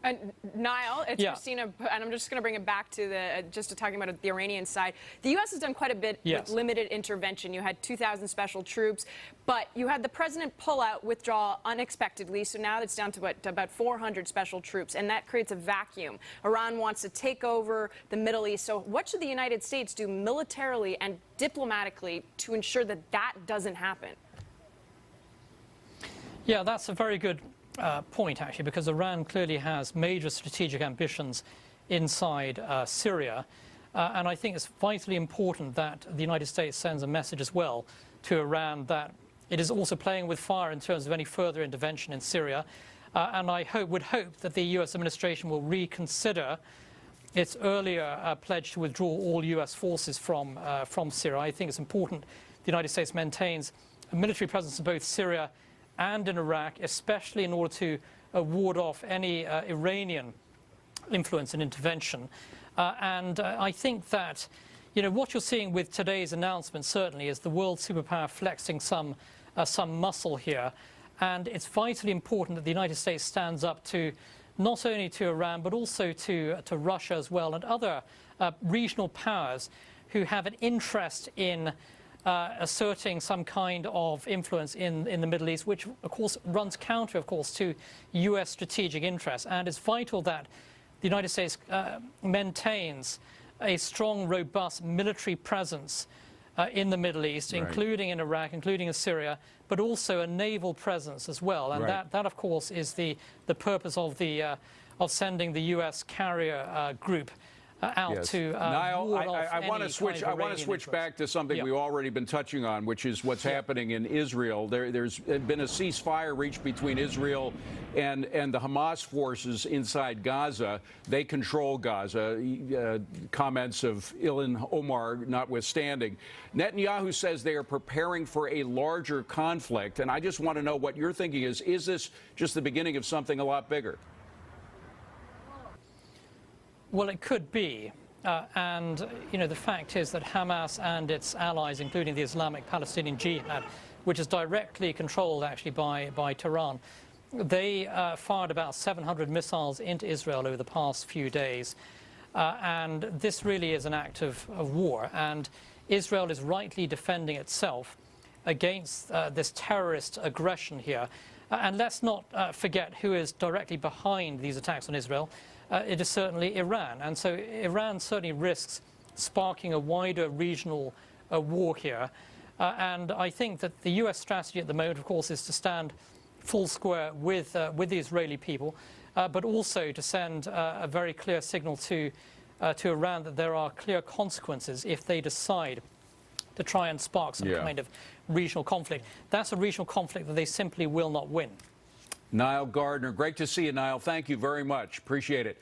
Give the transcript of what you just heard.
Nile, it's Christina, and I'm just going to bring it back to talking about the Iranian side. The U.S. has done quite a bit with limited intervention. You had 2,000 special troops, but you had the president pull out, withdraw unexpectedly, so now it's down to about 400 special troops, and that creates a vacuum. Iran wants to take over the Middle East, so what should the United States do militarily and diplomatically to ensure that that doesn't happen? Yeah, that's a very good point, actually, because Iran clearly has major strategic ambitions inside Syria. And I think it's vitally important that the United States sends a message as well to Iran that it is also playing with fire in terms of any further intervention in Syria. And I would hope that the U.S. administration will reconsider its earlier pledge to withdraw all U.S. forces from Syria. I think it's important the United States maintains a military presence in both Syria and in Iraq, especially in order to ward off any Iranian influence and intervention. And I think that, what you're seeing with today's announcement certainly is the world superpower flexing some muscle here. And it's vitally important that the United States stands up to not only to Iran, but also to Russia as well, and other regional powers who have an interest in asserting some kind of influence in the Middle East, which, of course, runs counter, to U.S. strategic interests. And it's vital that the United States maintains a strong, robust military presence in the Middle East, including in Iraq, including in Syria, but also a naval presence as well. And that, of course, is the purpose of sending the U.S. carrier group out to Niall, I want to switch back to something we've already been touching on, which is what's happening in Israel. There's been a ceasefire reached between Israel and the Hamas forces inside Gaza. They control Gaza. Comments of Ilhan Omar notwithstanding. Netanyahu says they are preparing for a larger conflict, and I just want to know what your thinking is. Is this just the beginning of something a lot bigger? Well, it could be. And, the fact is that Hamas and its allies, including the Islamic Palestinian Jihad, which is directly controlled, actually, by Tehran, they fired about 700 missiles into Israel over the past few days. And this really is an act of war. And Israel is rightly defending itself against this terrorist aggression here. And let's not forget who is directly behind these attacks on Israel. It is certainly Iran. And so Iran certainly risks sparking a wider regional war here. And I think that the U.S. strategy at the moment, of course, is to stand full square with the Israeli people, but also to send a very clear signal to Iran that there are clear consequences if they decide to try and spark some kind of regional conflict. That's a regional conflict that they simply will not win. Nile Gardiner, great to see you, Nile. Thank you very much. Appreciate it.